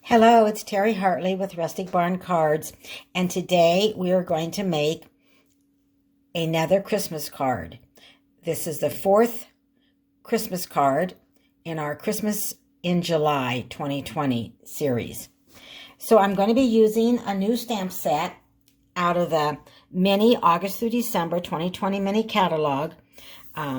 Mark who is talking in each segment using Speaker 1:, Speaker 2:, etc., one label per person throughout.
Speaker 1: Hello, it's Terry Hartley with Rustic Barn Cards, and today we are going to make another Christmas card. This is the fourth Christmas card in our Christmas in July 2020 series. So I'm going to be using a new stamp set out of the mini August through December 2020 mini catalog.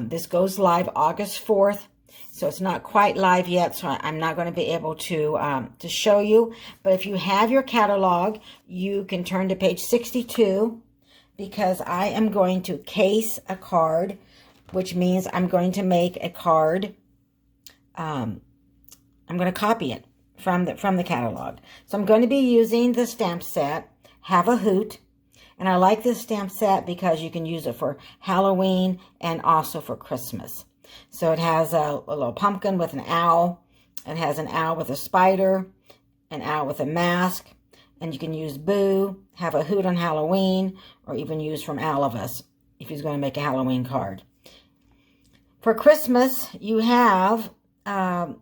Speaker 1: This goes live August 4th. So it's not quite live yet, so I'm not going to be able to show you. But if you have your catalog, you can turn to page 62 because I am going to case a card, which means I'm going to make a card. I'm going to copy it from the catalog. So I'm going to be using the stamp set, Have a Hoot. And I like this stamp set because you can use it for Halloween and also for Christmas. So it has a little pumpkin with an owl. It has an owl with a spider, an owl with a mask. And you can use Boo, Have a Hoot on Halloween, or even use from All of Us if he's going to make a Halloween card. For Christmas, you have All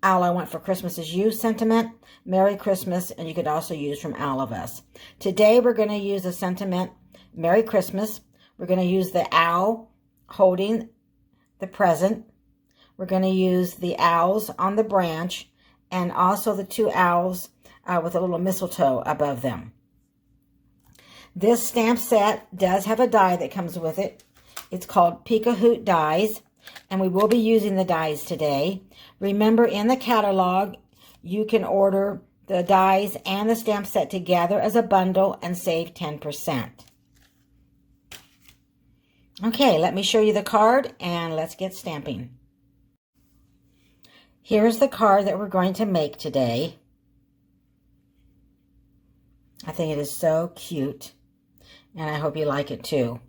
Speaker 1: I Want for Christmas Is You sentiment, Merry Christmas, and you could also use from All of Us. Today we're going to use the sentiment, Merry Christmas. We're going to use the owl holding the present. We're going to use the owls on the branch and also the two owls with a little mistletoe above them. This stamp set does have a die that comes with it. It's called Peek-A-Hoot dies, and we will be using the dies today. Remember, in the catalog, you can order the dies and the stamp set together as a bundle and save 10%. Okay, let me show you the card and let's get stamping. Here's the card that we're going to make today. I think it is so cute and I hope you like it too.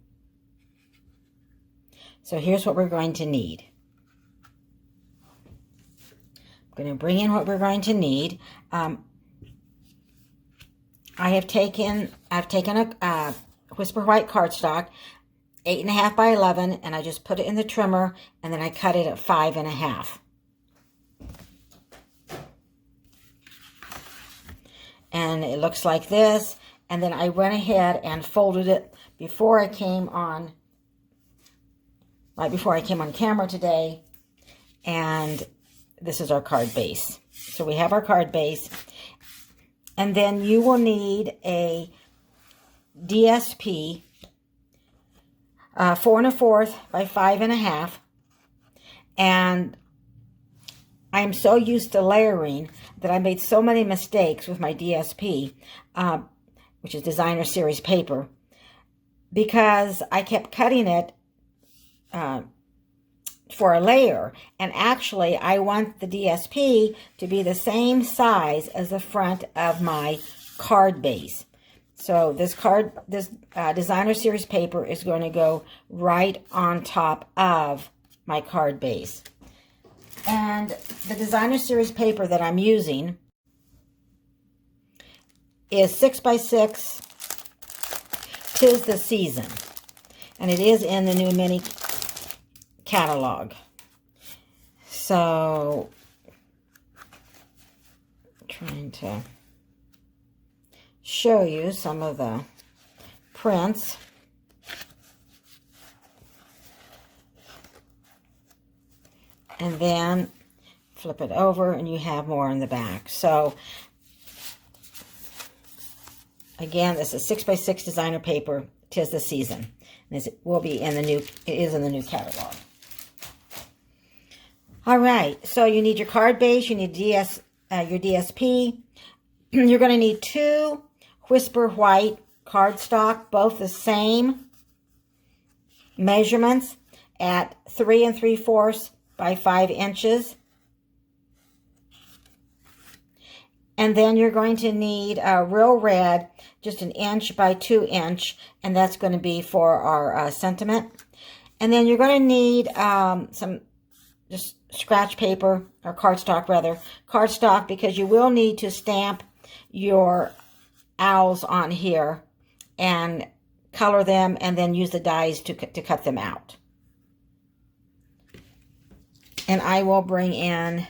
Speaker 1: So here's what we're going to need. I'm going to bring in what we're going to need. I've taken a Whisper White cardstock, 8.5 by 11, and I just put it in the trimmer, and then I cut it at 5.5. And it looks like this, and then I went ahead and folded it before I came on, right before I came on camera today, and this is our card base. So we have our card base, and then you will need a DSP, 4 1/4 by 5.5, and I'm so used to layering that I made so many mistakes with my DSP, which is designer series paper, because I kept cutting it for a layer, and actually I want the DSP to be the same size as the front of my card base. So this designer series paper is going to go right on top of my card base. And the designer series paper that I'm using is 6 by 6. 'Tis the Season. And it is in the new mini catalog. So, trying to show you some of the prints. And then flip it over and you have more in the back. So again, this is 6 by 6 designer paper, 'Tis the Season. And this will be in the new, it is in the new catalog. All right, so you need your card base, you need your DSP. You're going to need 2 Whisper White cardstock, both the same measurements at 3 3/4 by 5 inches. And then you're going to need a real red, just 1 inch by 2 inch, and that's going to be for our sentiment. And then you're going to need some just scratch paper, or cardstock rather, cardstock, because you will need to stamp your owls on here and color them and then use the dies to cut them out. And I will bring in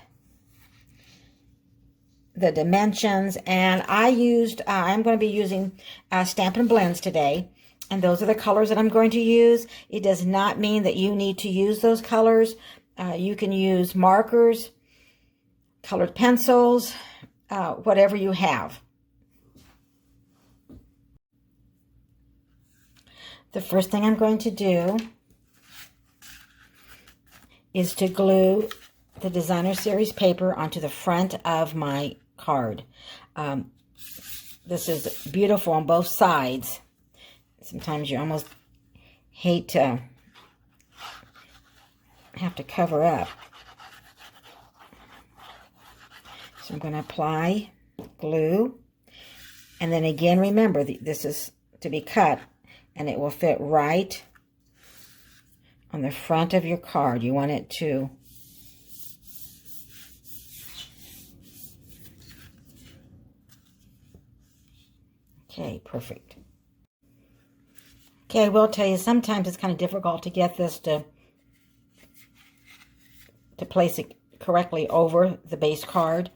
Speaker 1: the dimensions, and I'm going to be using Stampin' Blends today, and those are the colors that I'm going to use. It does not mean that you need to use those colors. You can use markers, colored pencils, whatever you have. The first thing I'm going to do is to glue the Designer Series paper onto the front of my card. This is beautiful on both sides. Sometimes you almost hate to have to cover up. So I'm going to apply glue. And then again, remember, this is to be cut, and it will fit right on the front of your card. You want it to okay, perfect. Okay, I will tell you, sometimes it's kind of difficult to get this to place it correctly over the base card.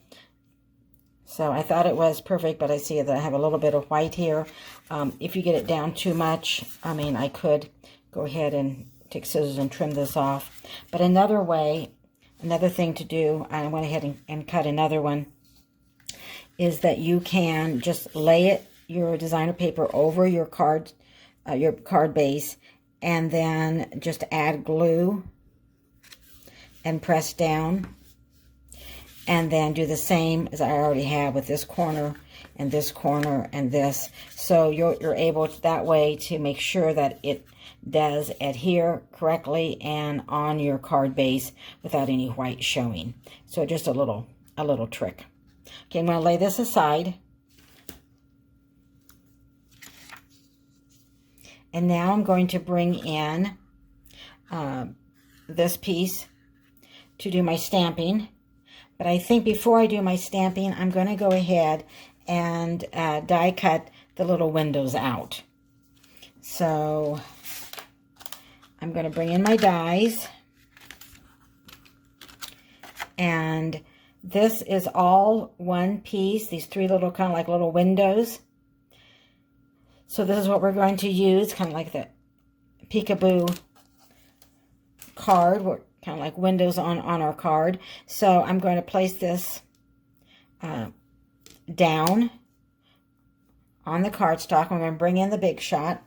Speaker 1: So I thought it was perfect, but I see that I have a little bit of white here. If you get it down too much, I mean, I could go ahead and take scissors and trim this off. But another thing to do, I went ahead and cut another one, is that you can just lay your designer paper over your card base, and then just add glue and press down, and then do the same as I already have with this corner and this corner and this. So you're able that way to make sure that it does adhere correctly and on your card base without any white showing. So just a little trick. Okay, I'm going to lay this aside. And now I'm going to bring in this piece to do my stamping. But I think before I do my stamping, I'm going to go ahead and die cut the little windows out. So I'm going to bring in my dies. And this is all one piece, these three little kind of like little windows. So this is what we're going to use, kind of like the Peek-A-Boo card, kind of like windows on our card. So I'm going to place this down on the cardstock. I'm going to bring in the Big Shot.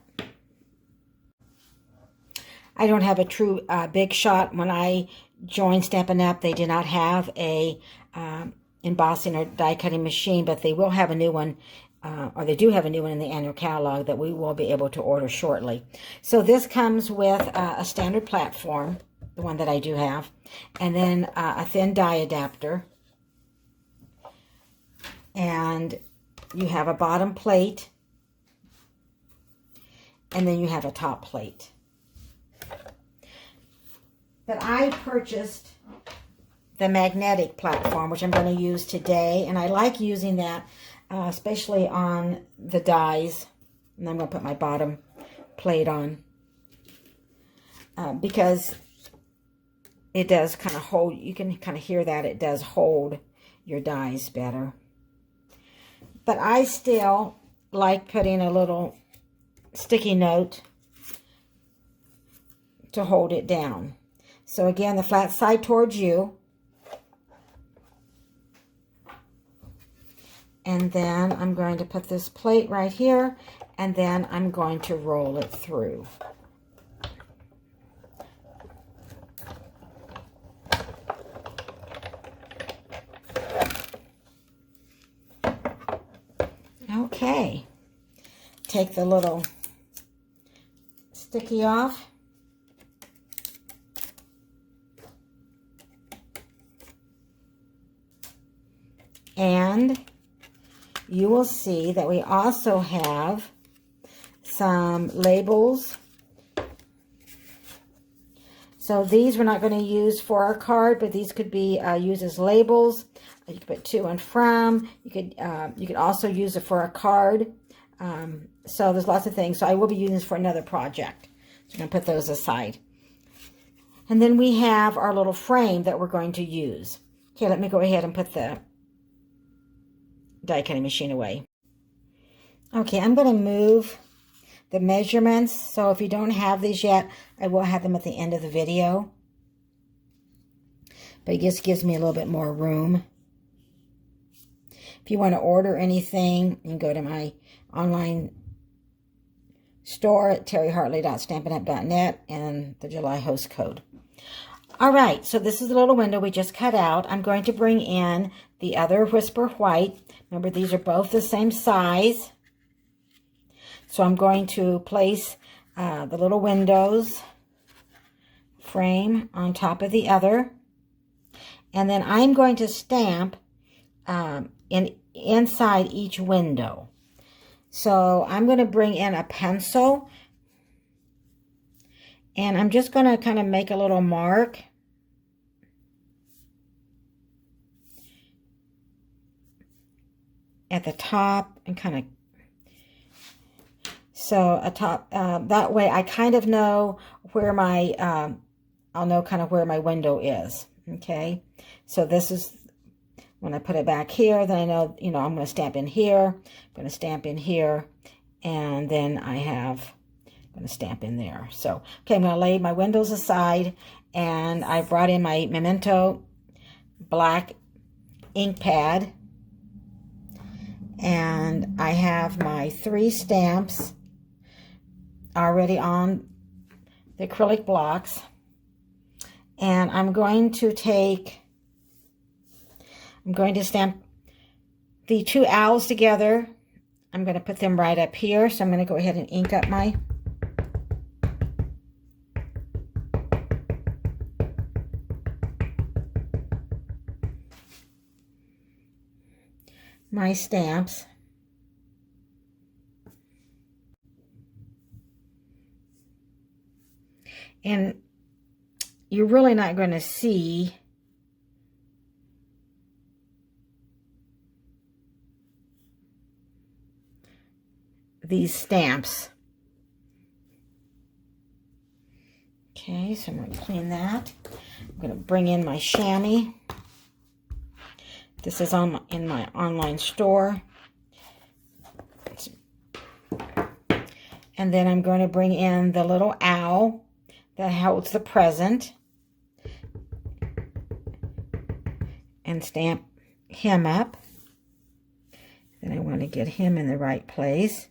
Speaker 1: I don't have a true Big Shot. When I joined Stampin' Up, they did not have a embossing or die cutting machine, but they will have a new one. Or they do have a new one in the annual catalog that we will be able to order shortly. So this comes with a standard platform, the one that I do have, and then a thin die adapter. And you have a bottom plate, and then you have a top plate. But I purchased the magnetic platform, which I'm going to use today, and I like using that especially on the dies. And I'm going to put my bottom plate on because it does kind of hold, you can kind of hear that it does hold your dies better. But I still like putting a little sticky note to hold it down. So again, the flat side towards you. And then I'm going to put this plate right here, and then I'm going to roll it through. Okay. Take the little sticky off. And you will see that we also have some labels. So these we're not going to use for our card, but these could be used as labels. You could put to and from. You could also use it for a card. So there's lots of things. So I will be using this for another project. So I'm going to put those aside. And then we have our little frame that we're going to use. Okay, let me go ahead and put the die cutting machine away. Okay, I'm going to move the measurements. So if you don't have these yet, I will have them at the end of the video. But it just gives me a little bit more room. If you want to order anything, you can go to my online store at terryhartley.stampinup.net and the July host code. All right, so this is the little window we just cut out. I'm going to bring in the other Whisper White. Remember, these are both the same size. So I'm going to place the little windows frame on top of the other. And then I'm going to stamp inside each window. So I'm going to bring in a pencil. And I'm just going to kind of make a little mark. At the top and kind of, so atop, that way I kind of know where my, I'll know kind of where my window is. Okay. So this is, when I put it back here, then I know, I'm going to stamp in here, I'm going to stamp in here, and then I'm going to stamp in there. So, okay, I'm going to lay my windows aside, and I brought in my Memento black ink pad, and I have my 3 stamps already on the acrylic blocks, and I'm going to stamp the 2 owls together. I'm going to put them right up here, so I'm going to go ahead and ink up my stamps. And you're really not going to see these stamps. Okay, so I'm going to clean that. I'm going to bring in my chamois. This is in my online store. And then I'm going to bring in the little owl that holds the present and stamp him up. Then I want to get him in the right place.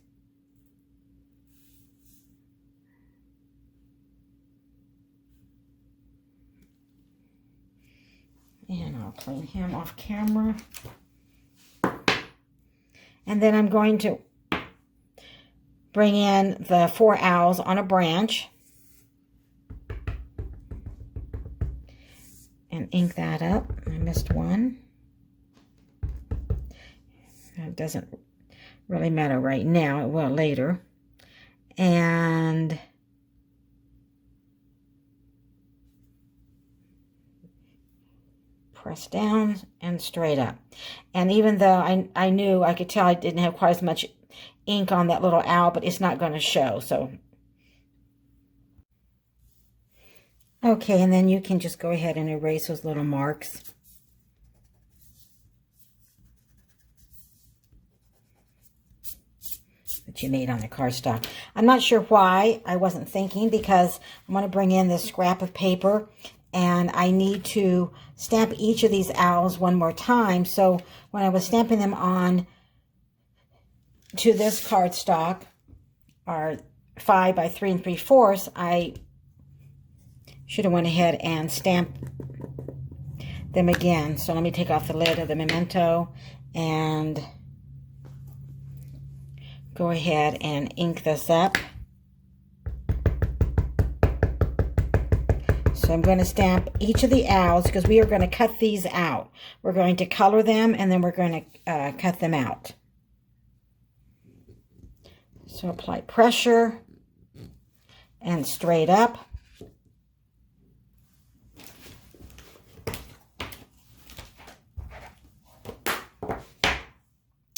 Speaker 1: And I'll clean him off camera. And then I'm going to bring in the 4 owls on a branch and ink that up. I missed one. It doesn't really matter right now. It will later. And press down and straight up. And even though I knew, I could tell I didn't have quite as much ink on that little owl, but it's not going to show. So, okay, and then you can just go ahead and erase those little marks. That you made on the cardstock. I'm not sure why I wasn't thinking, because I'm going to bring in this scrap of paper and I need to stamp each of these owls one more time. So when I was stamping them on to this cardstock, or 5 by 3 3/4, I should have went ahead and stamped them again. So let me take off the lid of the Memento and go ahead and ink this up. So I'm going to stamp each of the owls because we are going to cut these out. We're going to color them and then we're going to cut them out. So apply pressure and straight up.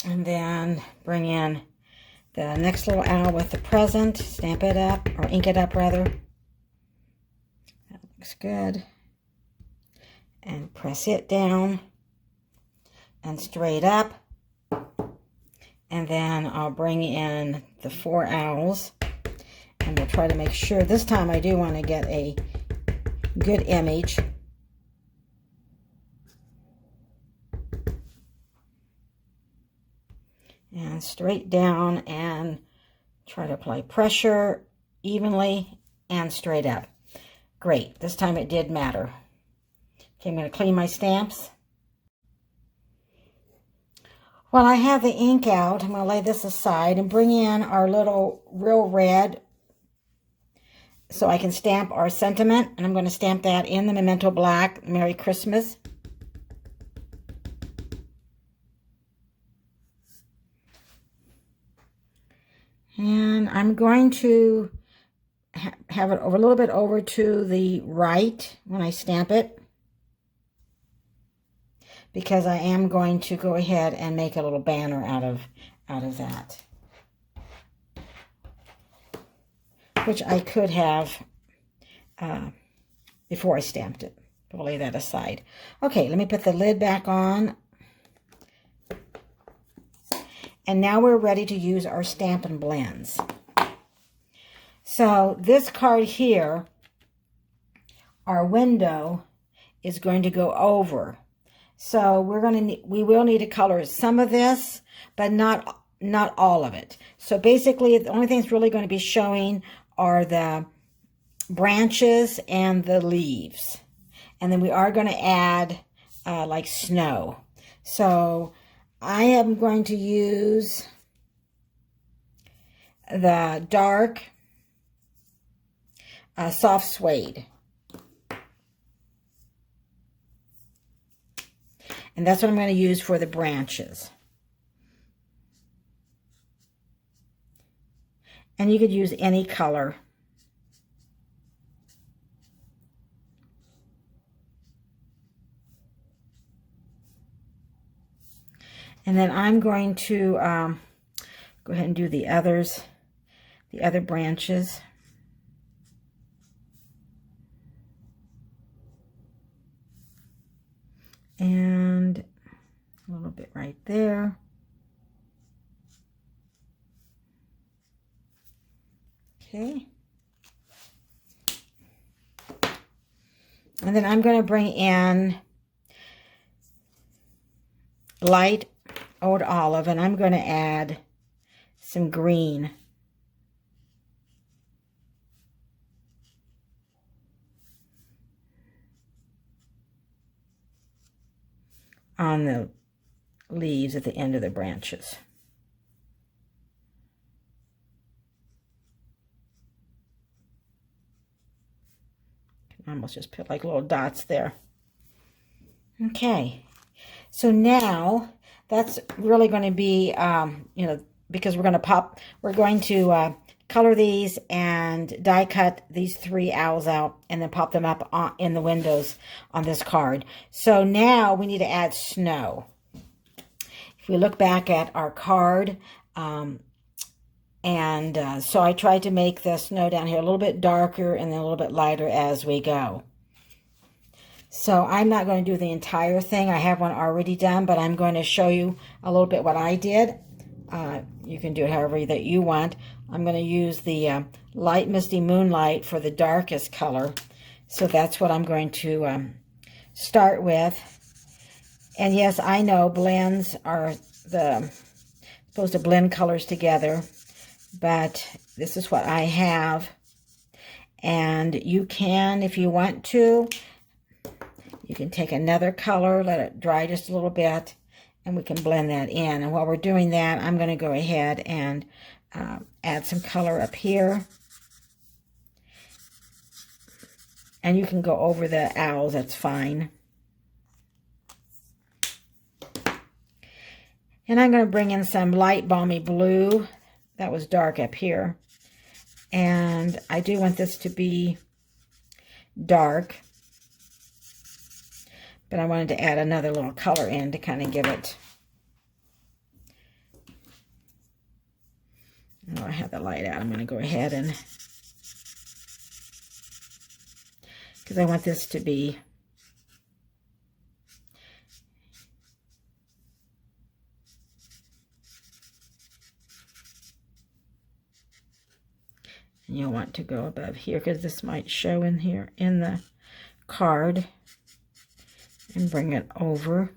Speaker 1: And then bring in the next little owl with the present, stamp it up, or ink it up rather. That looks good. And press it down and straight up. And then I'll bring in the 4 owls. And we'll try to make sure, this time I do want to get a good image. And straight down and try to apply pressure evenly and straight up. Great, this time it did matter. Okay, I'm going to clean my stamps. While I have the ink out, I'm going to lay this aside and bring in our little Real Red so I can stamp our sentiment. And I'm going to stamp that in the Memento Black, Merry Christmas. And I'm going to have it over a little bit over to the right when I stamp it, because I am going to go ahead and make a little banner out of that, which I could have before I stamped it. We'll lay that aside. Okay, let me put the lid back on. And now we're ready to use our Stampin' Blends. So this card here, our window is going to go over. So we will need to color some of this, but not all of it. So basically, the only thing that's really going to be showing are the branches and the leaves. And then we are going to add like snow. So I am going to use the dark soft suede. And that's what I'm going to use for the branches. And you could use any color. And then I'm going to go ahead and do the other branches. And a little bit right there. Okay. And then I'm going to bring in light oud olive, and I'm going to add some green. On the leaves at the end of the branches. Can almost just put like little dots there. Okay, so now that's really going to be, because we're going to color these and die cut these 3 owls out and then pop them up in the windows on this card. So now we need to add snow. If we look back at our card, so I tried to make the snow down here a little bit darker and then a little bit lighter as we go. So I'm not going to do the entire thing. I have one already done, but I'm going to show you a little bit what I did. You can do it however that you want. I'm going to use the Light Misty Moonlight for the darkest color. So that's what I'm going to start with. And yes, I know blends are supposed to blend colors together, but this is what I have. And you can, if you want to, you can take another color, let it dry just a little bit, and we can blend that in. And while we're doing that, I'm going to go ahead and add some color up here. And you can go over the owls, that's fine. And I'm going to bring in some light balmy blue. That was dark up here. And I do want this to be dark. But I wanted to add another little color in to kind of give it. Oh, I have the light out. I'm going to go ahead and, because I want this to be And you'll want to go above here because this might show in here in the card. And bring it over.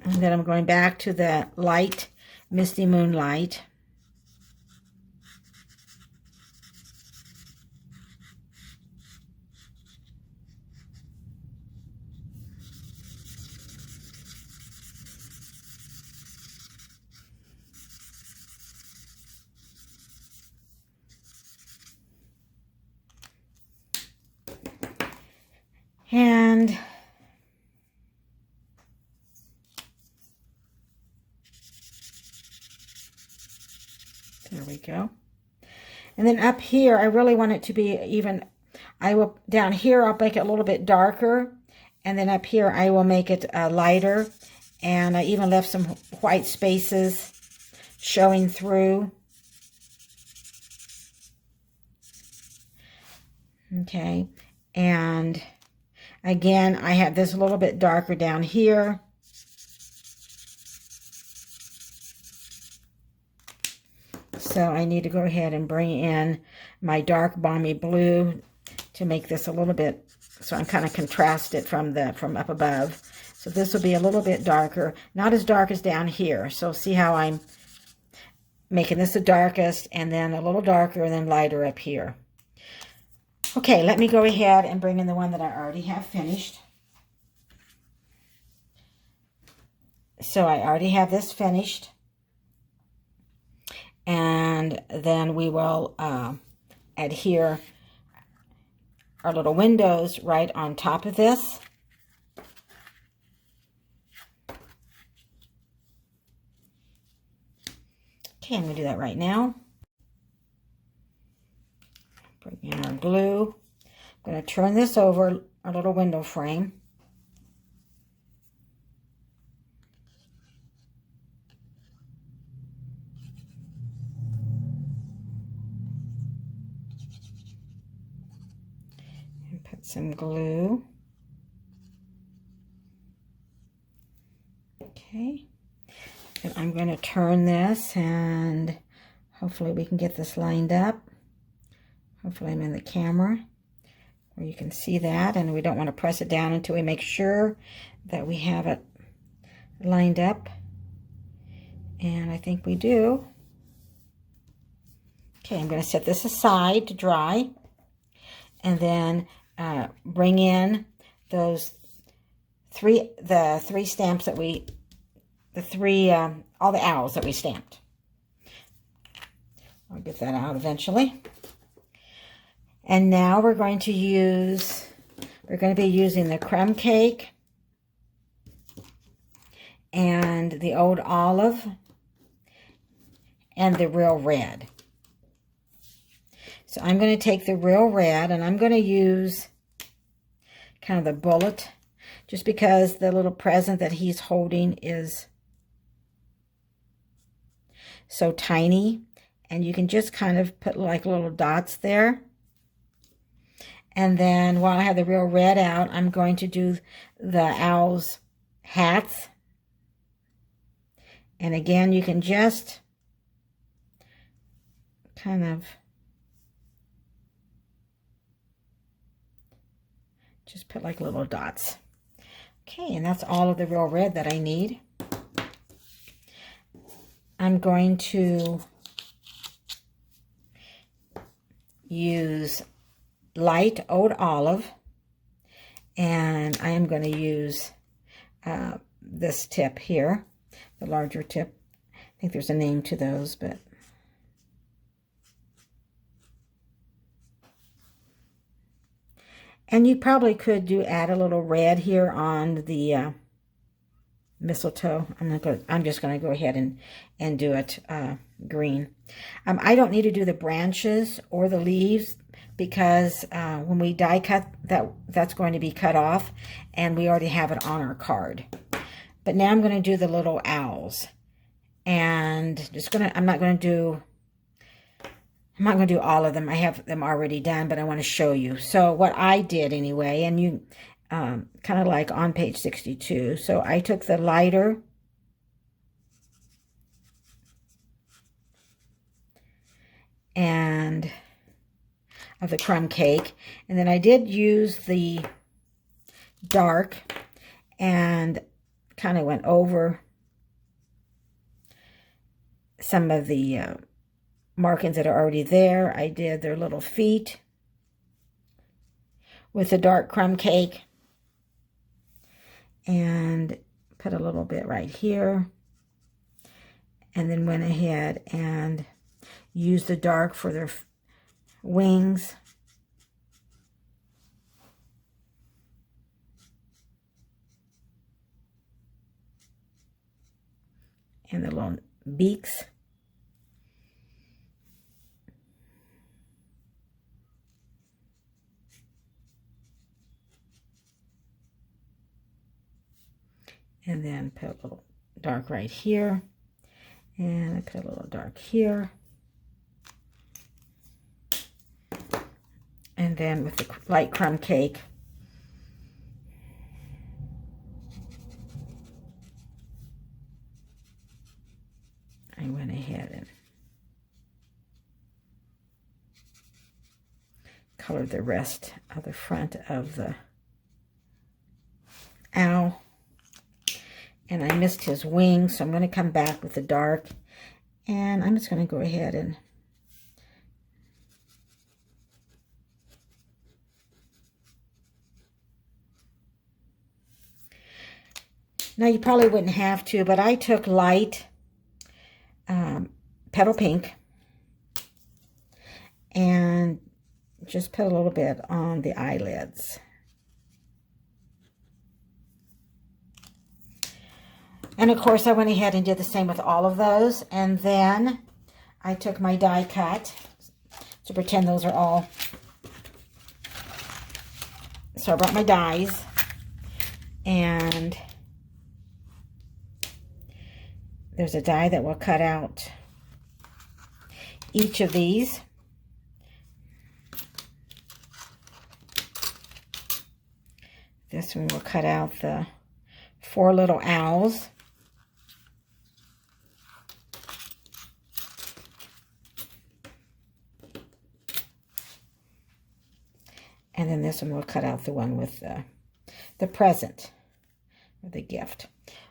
Speaker 1: And then I'm going back to the light, Misty Moonlight. And there we go. And then up here, I really want it to be even, down here, I'll make it a little bit darker. And then up here, I will make it lighter. And I even left some white spaces showing through. Okay. And again, I have this a little bit darker down here. So I need to go ahead and bring in my dark balmy blue to make this a little bit, so I'm kind of contrast it from up above. So this will be a little bit darker, not as dark as down here. So see how I'm making this the darkest, and then a little darker, and then lighter up here. Okay, let me go ahead and bring in the one that I already have finished. So I already have this finished. And then we will adhere our little windows right on top of this. Okay, I'm going to do that right now. Bring in our glue. I'm going to turn this over our little window frame. And put some glue. Okay. And I'm going to turn this, and hopefully we can get this lined up. Hopefully I'm in the camera where you can see that, and we don't want to press it down until we make sure that we have it lined up. And I think we do. Okay, I'm going to set this aside to dry, and then bring in those the three stamps that all the owls that we stamped. I'll get that out eventually. And now we're going to be using the crumb cake and the old olive and the real red. So I'm going to take the real red, and I'm going to use kind of the bullet, just because the little present that he's holding is so tiny, and you can just kind of put like little dots there. And then while I have the real red out, I'm going to do the owl's hats. And again, you can just kind of just put like little dots. Okay, and that's all of the real red that I need. I'm going to use light old olive, and I am going to use this tip here, the larger tip. I think there's a name to those, but and you probably could add a little red here on the mistletoe. I'm just going to go ahead and do it green. I don't need to do the branches or the leaves, because when we die cut, that's going to be cut off, and we already have it on our card. But now I'm going to do the little owls, and I'm not going to do all of them. I have them already done, but I want to show you. So what I did anyway, and you kind of like on page 62. So I took the lighter and of the crumb cake. And then I did use the dark and kind of went over some of the markings that are already there. I did their little feet with the dark crumb cake and put a little bit right here, and then went ahead and used the dark for their wings. And the little beaks. And then put a little dark right here. And I put a little dark here. And then with the light crumb cake, I went ahead and colored the rest of the front of the owl. And I missed his wings, so I'm going to come back with the dark. And I'm just going to go ahead and now you probably wouldn't have to, but I took light petal pink and just put a little bit on the eyelids. And of course I went ahead and did the same with all of those. And then I took my die cut to pretend those are all. So I brought my dies and there's a die that will cut out each of these. This one will cut out the 4 little owls. And then this one will cut out the one with the present, or the gift.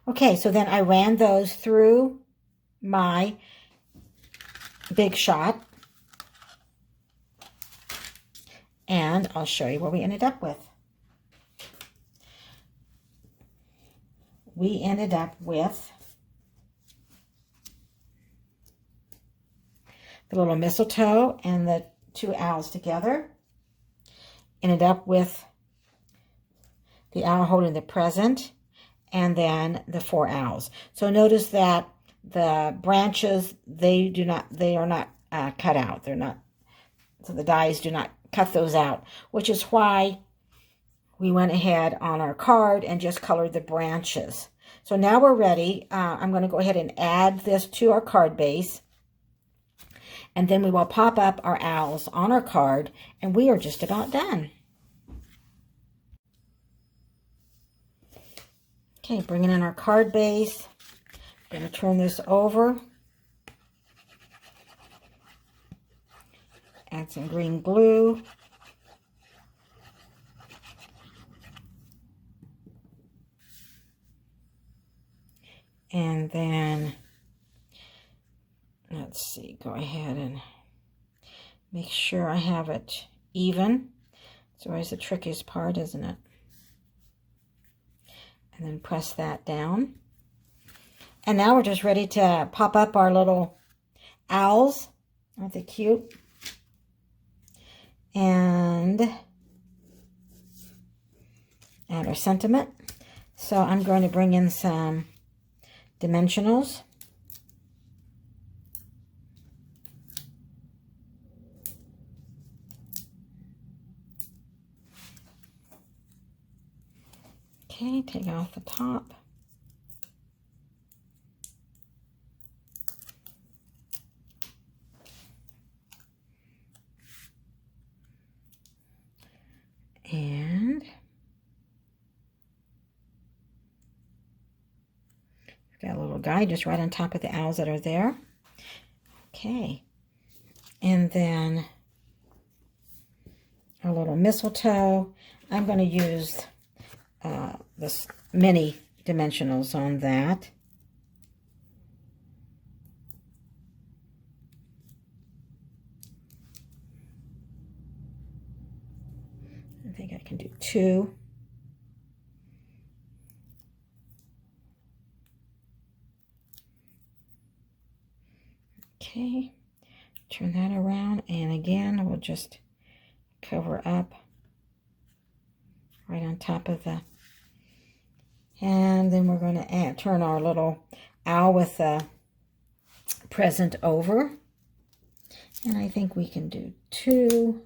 Speaker 1: Okay, so then I ran those through my Big Shot. And I'll show you what we ended up with. We ended up with the little mistletoe and the 2 owls together. Ended up with the owl holding the present and then the 4 owls. So notice that the branches, they are not cut out. They're not, so the dies do not cut those out, which is why we went ahead on our card and just colored the branches. So now we're ready. I'm going to go ahead and add this to our card base. And then we will pop up our owls on our card, and we are just about done. Okay, bringing in our card base. I'm going to turn this over. Add some green glue. And then, let's see, go ahead and make sure I have it even. It's always the trickiest part, isn't it? And then press that down. And now we're just ready to pop up our little owls. Aren't they cute? And add our sentiment. So I'm going to bring in some dimensionals. Okay, take off the top. And got a little guy just right on top of the owls that are there. Okay. And then a little mistletoe. I'm going to use this mini dimensionals on that. I think I can do 2. Okay, turn that around, and again, we'll just cover up right on top of the, and then we're going to turn our little owl with a present over, and I think we can do 2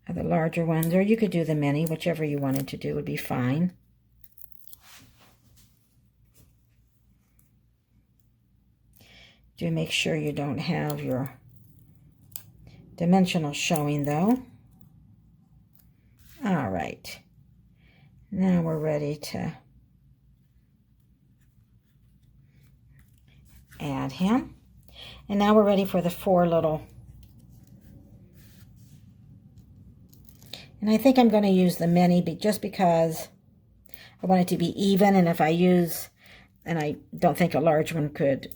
Speaker 1: of the larger ones, or you could do the mini, whichever you wanted to do would be fine. Do make sure you don't have your dimensional showing though. All right, now we're ready to add him. And now we're ready for the 4 little, and I think I'm going to use the mini just because I want it to be even, and if I use, and I don't think a large one could,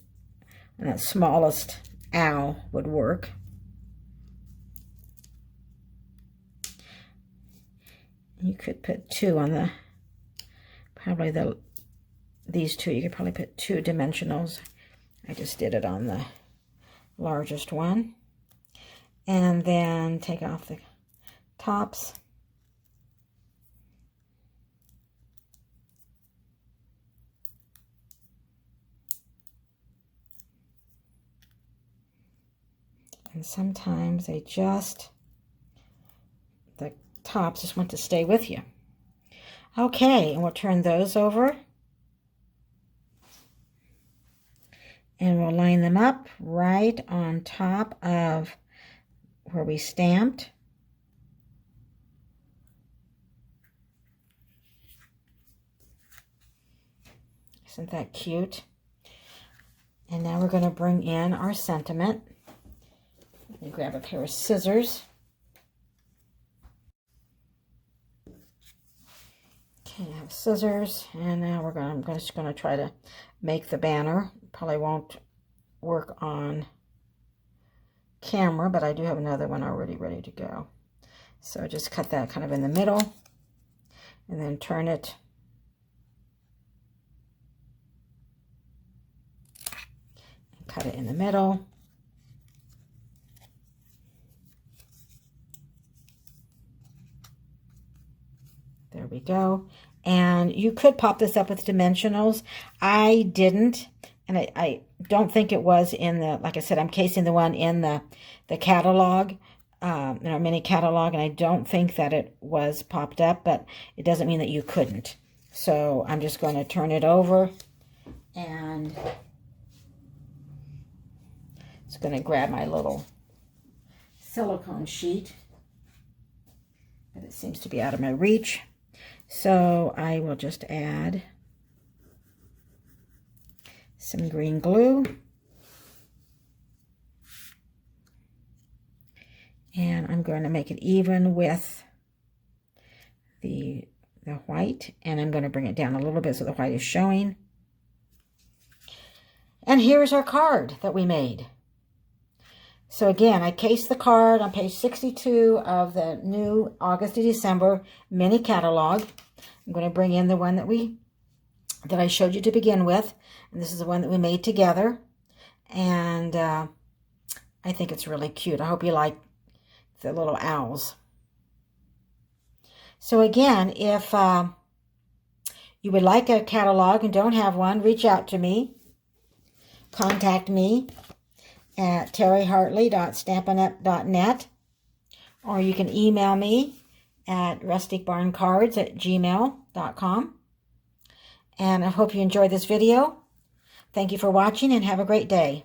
Speaker 1: and the smallest owl would work. You could put 2 on the, probably these 2, you could probably put 2 dimensionals. I just did it on the largest one. And then take off the tops. And sometimes the tops just want to stay with you. Okay, and we'll turn those over. And we'll line them up right on top of where we stamped. Isn't that cute? And now we're going to bring in our sentiment. Let me grab a pair of scissors. Okay, I have scissors, and now I'm just going to try to make the banner. Probably won't work on camera, but I do have another one already ready to go. So just cut that kind of in the middle, and then turn it and cut it in the middle. There we go. And you could pop this up with dimensionals. I didn't, and I don't think it was in the, like I said, I'm casing the one in the catalog, in our mini catalog, and I don't think that it was popped up, but it doesn't mean that you couldn't. So I'm just going to turn it over, and it's going to grab my little silicone sheet, but it seems to be out of my reach. So I will just add some green glue. And I'm going to make it even with the white. And I'm going to bring it down a little bit so the white is showing. And here's our card that we made. So again, I cased the card on page 62 of the new August to December mini catalog. I'm going to bring in the one that I showed you to begin with. And this is the one that we made together. And I think it's really cute. I hope you like the little owls. So again, if you would like a catalog and don't have one, reach out to me. Contact me at terryhartley.stampinup.net, or you can email me at rusticbarncards@gmail.com. And I hope you enjoyed this video. Thank you for watching, and have a great day.